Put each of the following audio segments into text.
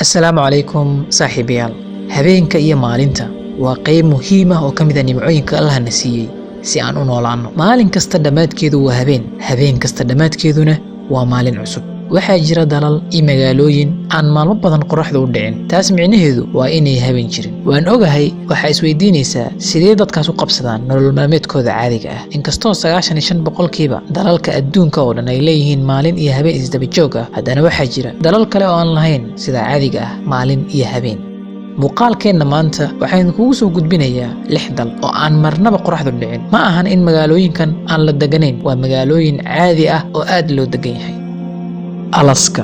Assalaamu calaykum saaxiibayaal. Habeenka iyo maalinta waa qayb muhiim ah oo ka mid ah nimcooyinka Allah na siiyay si aan u noolaano. Maalin kasta dhammaadkeedu waa habeen, habeen kasta dhammaadkeeduna waa maalin cusub. Waxaa jira dalal iyo magaalooyin aan maalmo badan qorraxdu u dhicin. Taas micnaheedu waa inay habeen jirin. Waan ogahay waxaa isweydiinaysaa sidee dadkaas u qabsadaan nolol maalmeedkooda caadiga ah. Inkastoo 95% dalalka adduunka oo dhan ay leeyihiin maalin iyo habeen isdaba joog ah, haddana waxaa jira dalal kale oo aan lahayn sida caadiga ah maalin iyo habeen. Muuqaalkeenna maanta waxaan kugu soo gudbinayaa 6 dal oo aan marnaba qorraxdu dhicin. Ma ahan in magaalooyinkan aan la deganayn, waa magaalooyin caadi ah oo aad loo degan yahay. Alaska,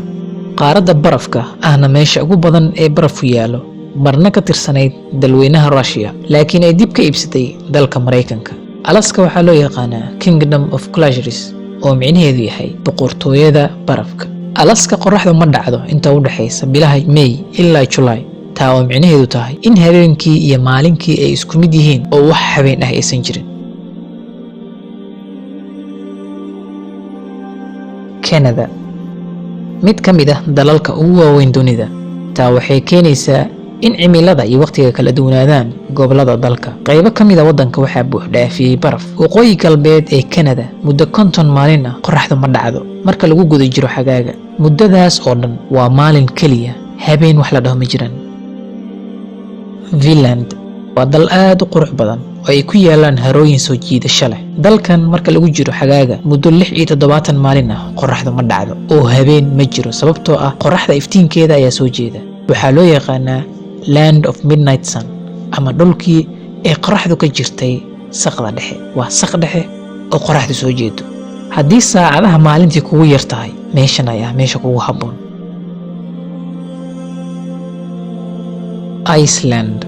qaaradda barafka ahna meesha ugu badan ee barafku yaalo, marna ka tirsanayd dalweynaha Russia, laakiin ay dib ka iibsatay dalka Mareykanka. Alaska waxaa loo yaqaanaa Kingdom of Glaciers oo micnaheedu yahay boqortooyada barafka. Alaska qorraxdu ma dhacdo inta u dhaxaysa bilaha May ilaa July. taa oo micnaheedu tahay in habeenkii iyo maalinkii ay isku mid yihiin oo wax habeen ah aysan jirin. Canada, mid ka mid ah dalalka ugu waaweyn dunida, taa waxay keenaysaa in cimilada iyo waqtiga kala duwanaadaan gobollada dalka. Qaybo ka mid ah waddanka waxaa buux dhaafiyay baraf. Waqooyi galbeed ee Canada muddo 50 maalin ah qorraxdu ma dhacdo marka lagu guda jiro xagaaga. Muddadaas oo dhan waa maalin keliya, habeen wax la dhaho ma jiraan. Finland waa dal aad u qurux badan oo ay ku yaalaan harooyin soo jiidasho leh. Dalkan marka lagu jiro xagaaga muddo 76 maalin ah qorraxdu ma dhacdo oo habeen ma jiro sababtoo ah qorraxda iftiinkeeda ayaa soo jeeda. Waxaa loo yaqaanaa Land of Midnight Sun ama dhulkii ay qorraxdu ka jirtay saqda dhexe. Waa saq dhexe oo qorraxdu soo jeedo. Haddii saacadaha maalintii kugu yar tahay, meeshan ayaa meesha kugu habboon. Iceland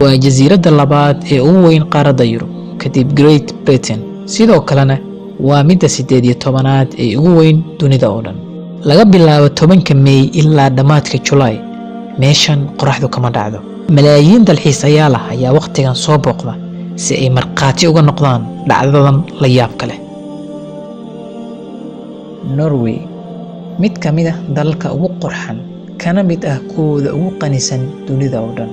waa jasiiradda labaad ee ugu weyn qaaradda Yurub kadib Great Britain, sidoo kalena waa midda 18aad ee ugu weyn dunida oo dhan. Laga bilaabo 10 May ilaa dhammaadka July, meeshan qorraxdu kama dhacdo. Malaayiin dalxiisayaal ah ayaa waqtigan soo booqda si ay markhaati uga noqdaan dhacdadan la yaabka leh. Norway, mid ka mid ah dalalka ugu qurxan kana mid ah kuwooda ugu qanisan dunida oo dhan.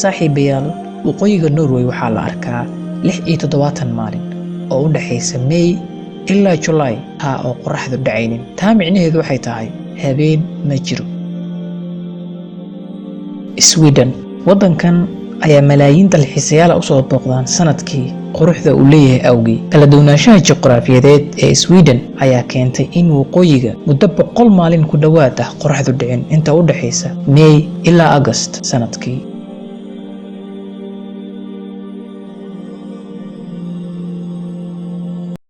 Saaxiibayaal, waqooyiga Norway waxaa la arkaa 76 maalin oo u dhaxaysa May ilaa July taa oo qorraxdu dhacaynin. taa micnaheedu waxay tahay habeen ma jiro. Sweden, waddankan ayaa malaayiin dalxiisayaal u soo booqdaan sanadkii quruxda uu leeyahay awgeed. Kala duwanaanshaha juqraafiyadeed ee Sweden ayaa keentay in waqooyiga muddo 100 maalin ku dhowaad ah qorraxdu dhicin inta u dhaxaysa May ilaa August sanadkii.